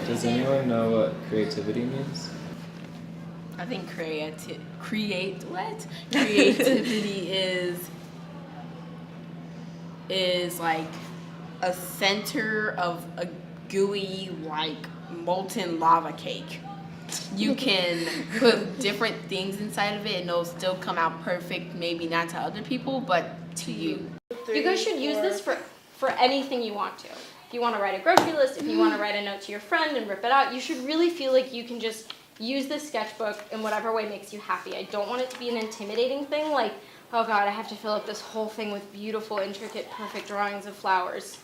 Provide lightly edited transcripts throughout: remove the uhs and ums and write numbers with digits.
Does anyone know what creativity means? I think creativity is like a center of a gooey, like molten lava cake. You can put different things inside of it and it'll still come out perfect, maybe not to other people, but to you. You guys should use this for anything you want to. If you want to write a grocery list, if you want to write a note to your friend and rip it out, you should really feel like you can just use this sketchbook in whatever way makes you happy. I don't want it to be an intimidating thing, like, oh God, I have to fill up this whole thing with beautiful, intricate, perfect drawings of flowers.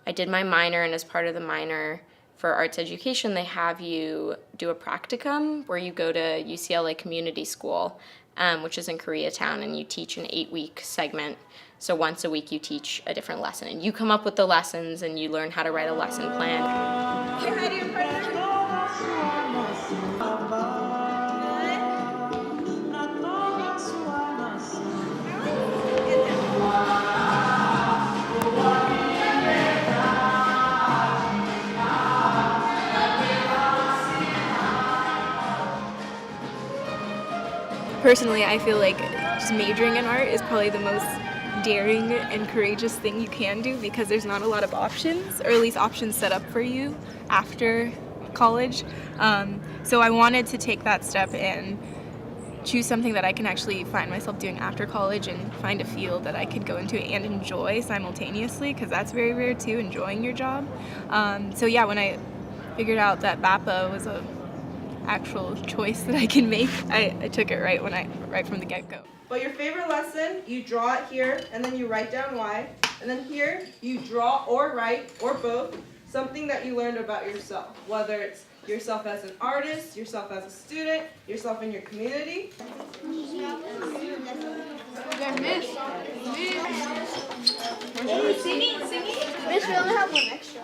I did my minor, and as part of the minor for arts education, they have you do a practicum where you go to UCLA Community School, which is in Koreatown, and you teach an 8-week segment. So once a week you teach a different lesson, and you come up with the lessons and you learn how to write a lesson plan. Say hi to your friends. Personally, I feel like just majoring in art is probably the most daring and courageous thing you can do because there's not a lot of options, or at least options set up for you after college. So I wanted to take that step and choose something that I can actually find myself doing after college and find a field that I could go into and enjoy simultaneously, because that's very rare too, enjoying your job. So yeah, when I figured out that VAPAE was a actual choice that I can make, I took it right from the get-go. But your favorite lesson, you draw it here, and then you write down why. And then here, you draw or write, or both, something that you learned about yourself. Whether it's yourself as an artist, yourself as a student, yourself in your community. Singing. Miss, we only have one extra.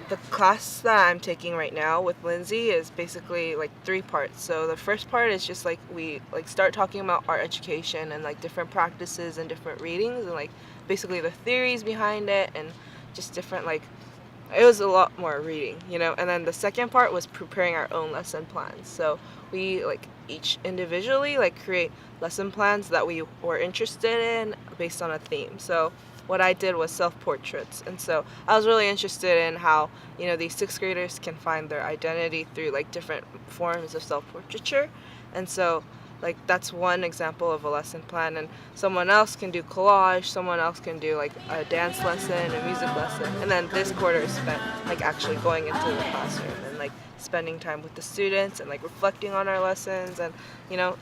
The class that I'm taking right now with Lindsay is basically like 3 parts. So the first part is just like we start talking about art education and like different practices and different readings and like basically the theories behind it and just different it was a lot more reading, you know. And then the second part was preparing our own lesson plans. So we each individually create lesson plans that we were interested in based on a theme. So what I did was self-portraits, and so I was really interested in how, you know, these 6th graders can find their identity through different forms of self-portraiture. And so that's one example of a lesson plan, and someone else can do collage, someone else can do a dance lesson, a music lesson, and then this quarter is spent actually going into the classroom and spending time with the students and reflecting on our lessons and, you know,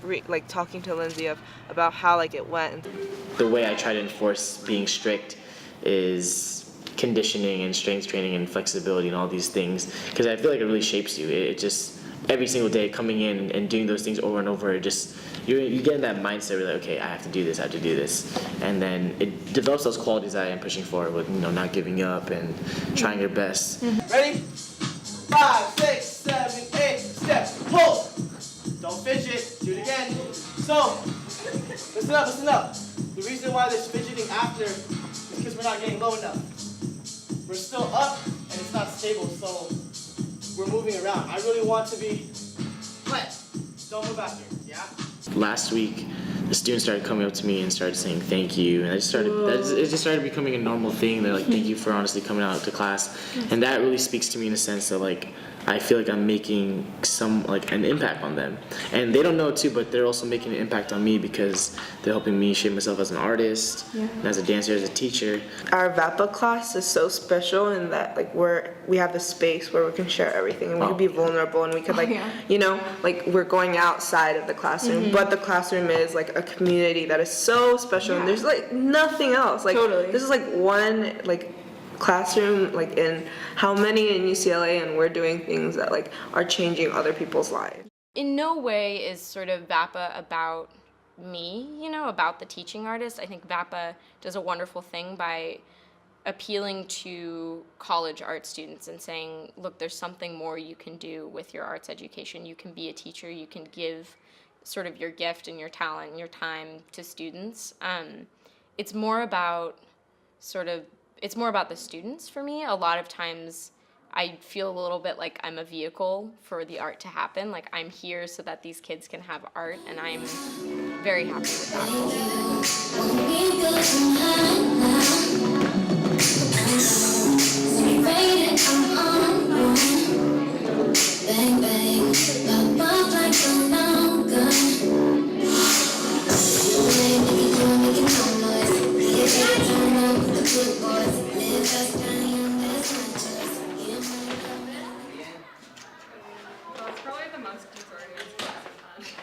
talking to Lindsay about how it went. The way I try to enforce being strict is conditioning and strength training and flexibility and all these things, because I feel like it really shapes you. It just, every single day coming in and doing those things over and over, you get in that mindset where okay, I have to do this, and then it develops those qualities that I am pushing forward with, you know, not giving up and trying your best. Ready? 5, 6, 7, 8, step, pull. Don't fidget, do it again. So, listen up. The reason why there's fidgeting after is because we're not getting low enough. We're still up and it's not stable, so we're moving around. I really want to be flat. Don't move after, yeah? Last week, the students started coming up to me and started saying thank you, and it just started becoming a normal thing. They're like, thank you for honestly coming out to class, and that really speaks to me in a sense that I feel like I'm making an impact on them, and they don't know it too, but they're also making an impact on me because they're helping me shape myself as an artist, and as a dancer, as a teacher. Our VAPA class is so special in that we have a space where we can share everything and we can be vulnerable and we could you know, we're going outside of the classroom, but the classroom is a community that is so special, and there's nothing else. Totally. This is one classroom in how many in UCLA, and we're doing things that are changing other people's lives. In no way is sort of VAPA about me, you know, about the teaching artist. I think VAPA does a wonderful thing by appealing to college art students and saying, look, there's something more you can do with your arts education. You can be a teacher. You can give sort of your gift and your talent and your time to students. It's more about the students for me. A lot of times I feel a little bit like I'm a vehicle for the art to happen. Like, I'm here so that these kids can have art, and I'm very happy with that. Bang, bang, pop up like a long gun. Making no noise. Yeah, turn up the good boys. Live fast, down young, that's my choice. Well, it's probably the most disorganized class I've had.